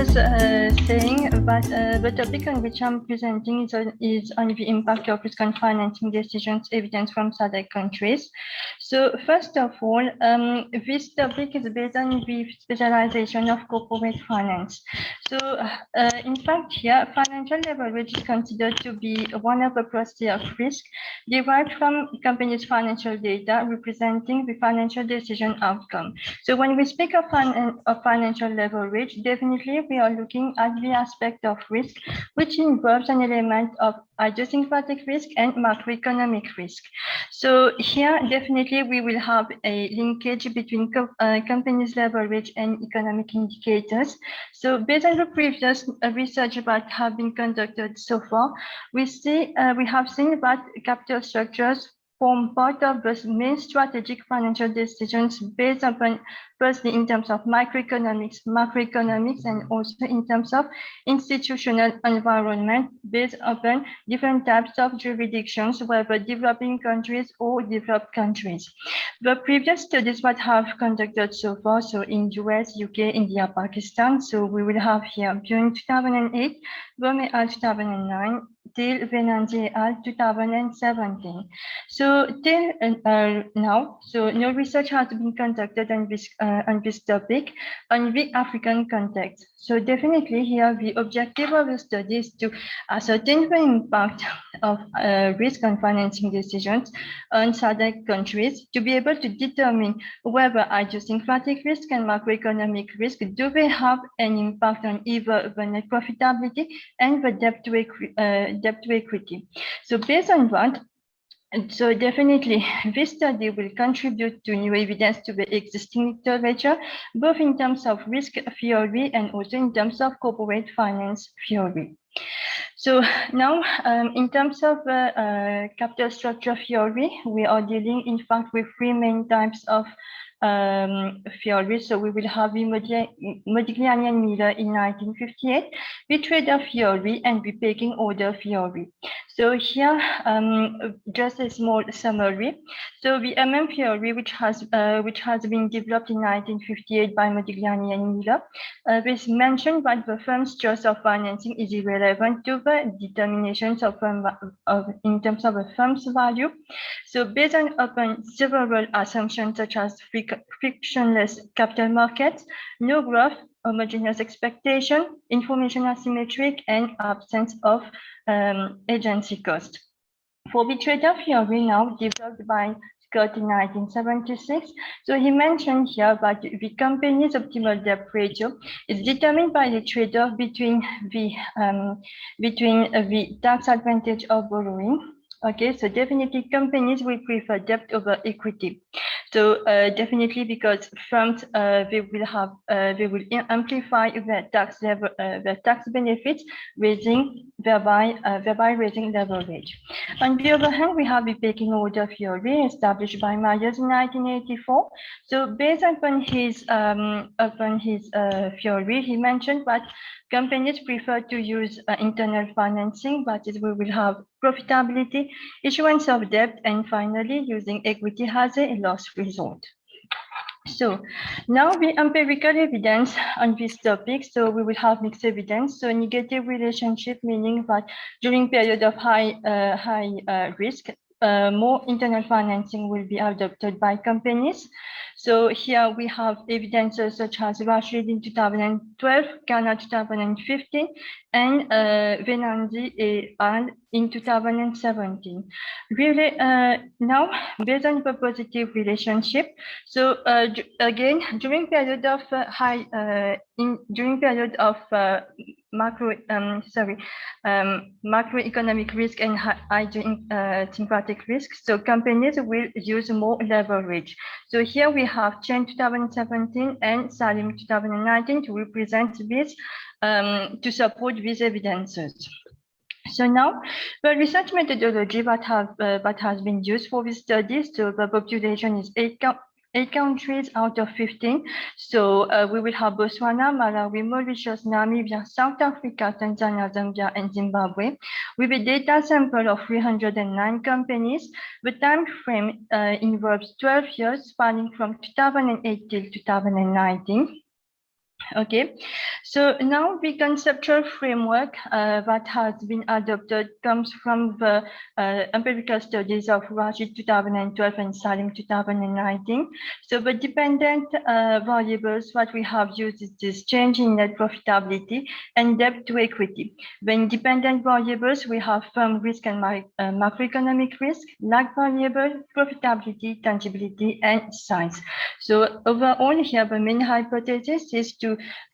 was saying, but the topic on which I'm presenting is on the impact of risk on financing decisions, evidence from SADC countries. So first of all, this topic is based on the specialization of corporate finance. So in fact here, financial leverage is considered to be one of the property of risk derived from companies' financial data representing the financial decision outcome. So when we speak of financial leverage, definitely we are looking at the aspect of risk, which involves an element of idiosyncratic risk and macroeconomic risk. So here, definitely we will have a linkage between companies' leverage and economic indicators. So based on the previous research that have been conducted so far, we have seen that capital structures form part of the main strategic financial decisions based upon, firstly, in terms of microeconomics, macroeconomics, and also in terms of institutional environment based upon different types of jurisdictions, whether developing countries or developed countries. The previous studies that have conducted so far, so in US, UK, India, Pakistan, so we will have here during 2008, Gomez al 2009, till Venanzi al 2017. So till now, so no research has been conducted on this topic on the African context. So definitely here, the objective of the study is to ascertain the impact of risk on financing decisions on SADC countries to be able to determine whether idiosyncratic risk and macroeconomic risk, do they have an impact on either the net profitability and the debt to equity. So based on that, so definitely, this study will contribute to new evidence to the existing literature, both in terms of risk theory and also in terms of corporate finance theory. So now, in terms of capital structure theory, we are dealing, in fact, with three main types of theory. So we will have the Modigliani and Miller in 1958, the trader theory, and the pecking order theory. So here, just a small summary. So the theory, which has been developed in 1958 by Modigliani and Miller, this mentioned that the firm's choice of financing is irrelevant to the determinations of in terms of a firm's value. So based upon several assumptions such as frictionless capital markets, no growth, homogeneous expectation, information asymmetric, and absence of agency cost. For the trader theory now developed by Scott in 1976, so he mentioned here that the company's optimal debt ratio is determined by the trade-off between the tax advantage of borrowing. Okay, so definitely companies will prefer debt over equity. So definitely because firms they will amplify the tax benefits, thereby raising leverage. On the other hand, we have the pecking order theory established by Myers in 1984. So based upon his theory, he mentioned that companies prefer to use internal financing, that is, we will have profitability, issuance of debt, and finally using equity as a last resort. So now the empirical evidence on this topic, so we will have mixed evidence. So negative relationship, meaning that during period of high risk, more internal financing will be adopted by companies. So here we have evidences such as Rashid in 2012, Ghana 2015, and Venanzi et al. In 2017. Really, now based on the positive relationship, so again during period of macroeconomic risk and idiosyncratic risk, so companies will use more leverage. So here we have Chen 2017 and Salim 2019 to represent this, to support these evidences. So now, the research methodology that has been used for this study, so the population is 8 countries out of 15. So we will have Botswana, Malawi, Mauritius, Namibia, South Africa, Tanzania, Zambia, and Zimbabwe, with a data sample of 309 companies. The time frame involves 12 years, spanning from 2008 till 2019. Okay, so now the conceptual framework that has been adopted comes from the empirical studies of Rashid 2012 and Salim 2019. So the dependent variables that we have used is this change in net profitability and debt to equity. The independent variables, we have firm risk and macroeconomic risk, lag variable, profitability, tangibility, and size. So overall here, the main hypothesis is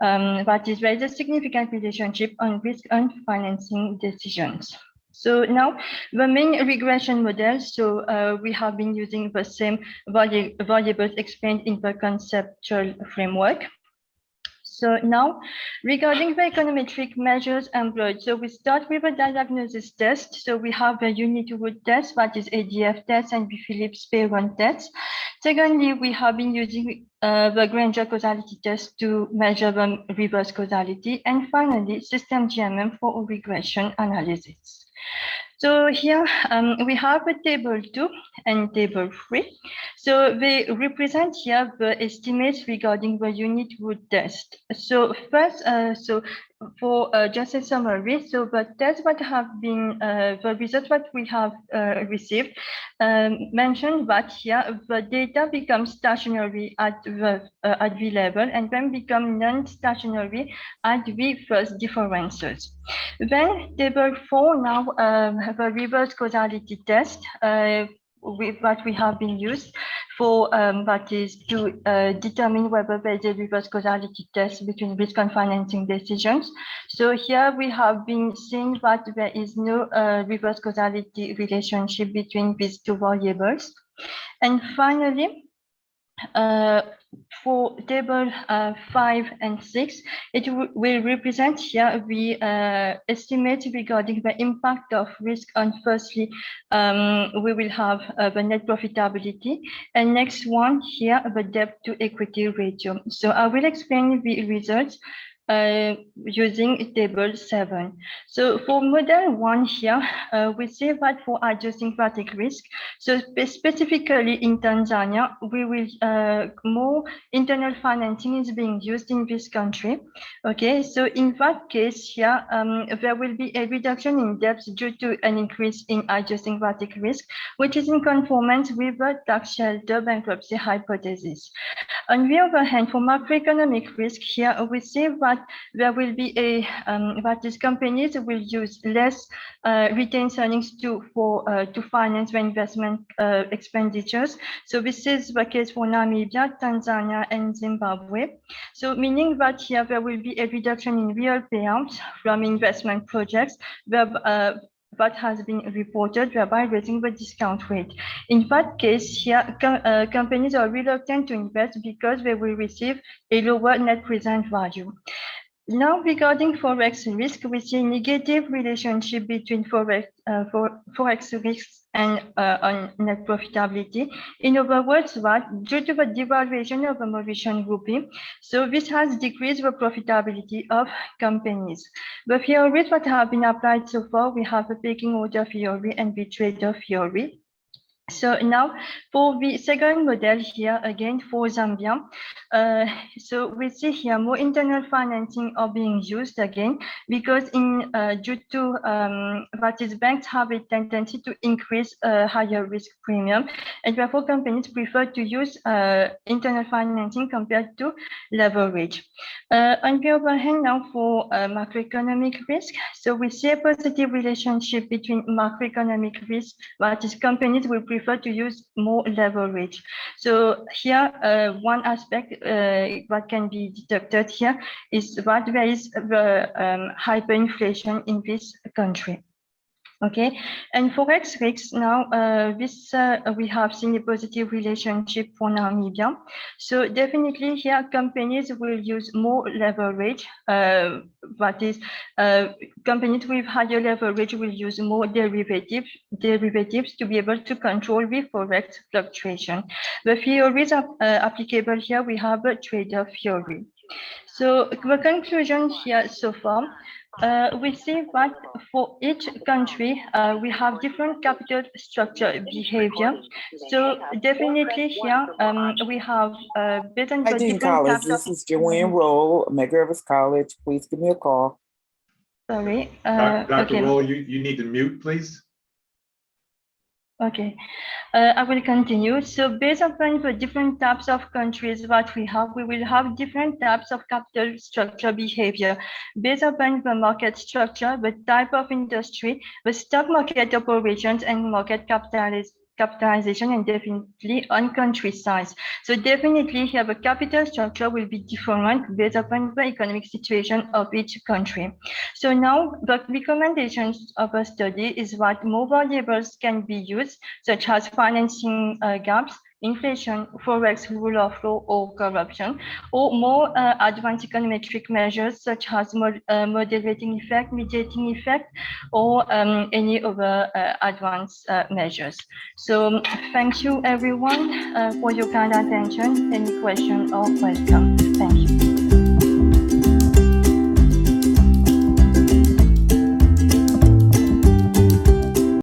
that is there is a significant relationship on risk and financing decisions. So now the main regression model, so we have been using the same variables explained in the conceptual framework. So now, regarding the econometric measures employed, so we start with a diagnosis test. So we have the unit root test, that is ADF test, and the Phillips-Peyron test. Secondly, we have been using the Granger causality test to measure the reverse causality. And finally, system GMM for regression analysis. So here we have a table 2 and table 3. So they represent here the estimates regarding the unit root test. So first, for just a summary, so the tests that have been, the results that we have received mentioned that here the data becomes stationary at the level and then become non-stationary at the first differences. Then table 4 now the reverse causality test that we have been used for that is to determine whether there is a reverse causality test between risk and financing decisions. So here we have been seeing that there is no reverse causality relationship between these two variables. And finally, for table 5 and 6, it will represent here the estimate regarding the impact of risk on firstly, we will have the net profitability, and next one here, the debt to equity ratio. So I will explain the results using table 7. So for model 1 here, we see that for idiosyncratic risk, so specifically in Tanzania, we will more internal financing is being used in this country. Okay, so in that case here, there will be a reduction in debts due to an increase in idiosyncratic risk, which is in conformance with the tax shelter bankruptcy hypothesis. On the other hand, for macroeconomic risk here, we see that there will be a that is companies will use less retained earnings to finance the investment expenditures. So this is the case for Namibia, Tanzania, and Zimbabwe. So meaning that here there will be a reduction in real payouts from investment projects that has been reported, thereby raising the discount rate. In that case, here companies are reluctant to invest because they will receive a lower net present value. Now, regarding Forex risk, we see a negative relationship between Forex risks and on net profitability. In other words, that due to the devaluation of the Mauritian rupee, so this has decreased the profitability of companies. The theories that have been applied so far, we have the pecking order theory and the trader theory. So now for the second model here, again for Zambia, so we see here more internal financing are being used again because due to that is banks have a tendency to increase higher risk premium, and therefore companies prefer to use internal financing compared to leverage. On the other hand, now for macroeconomic risk, so we see a positive relationship between macroeconomic risk, that is companies will prefer to use more leverage. So here, one aspect that can be detected here is that there is the hyperinflation in this country. Okay, and Forex risks now, we have seen a positive relationship for Namibia. So definitely here, companies will use more leverage. That is, companies with higher leverage will use more derivatives to be able to control the Forex fluctuation. The theories are applicable here. We have a trader theory. So the conclusion here so far, we see that for each country, we have different capital structure behavior. So definitely here, we have based on the different College, this is Joanne Roll, Medgar College. Please give me a call. Sorry. Dr. Okay. Roll, you need to mute, please. Okay, I will continue. So based upon the different types of countries that we will have different types of capital structure behavior based upon the market structure, the type of industry, the stock market operations, and market capitalization, and definitely on country size. So definitely here the capital structure will be different based upon the economic situation of each country. So now the recommendations of a study is that more variables can be used, such as financing gaps, inflation, forex, rule of law, or corruption, or more advanced econometric measures such as moderating effect, mediating effect, or any other advanced measures. So thank you everyone for your kind attention. Any question or welcome.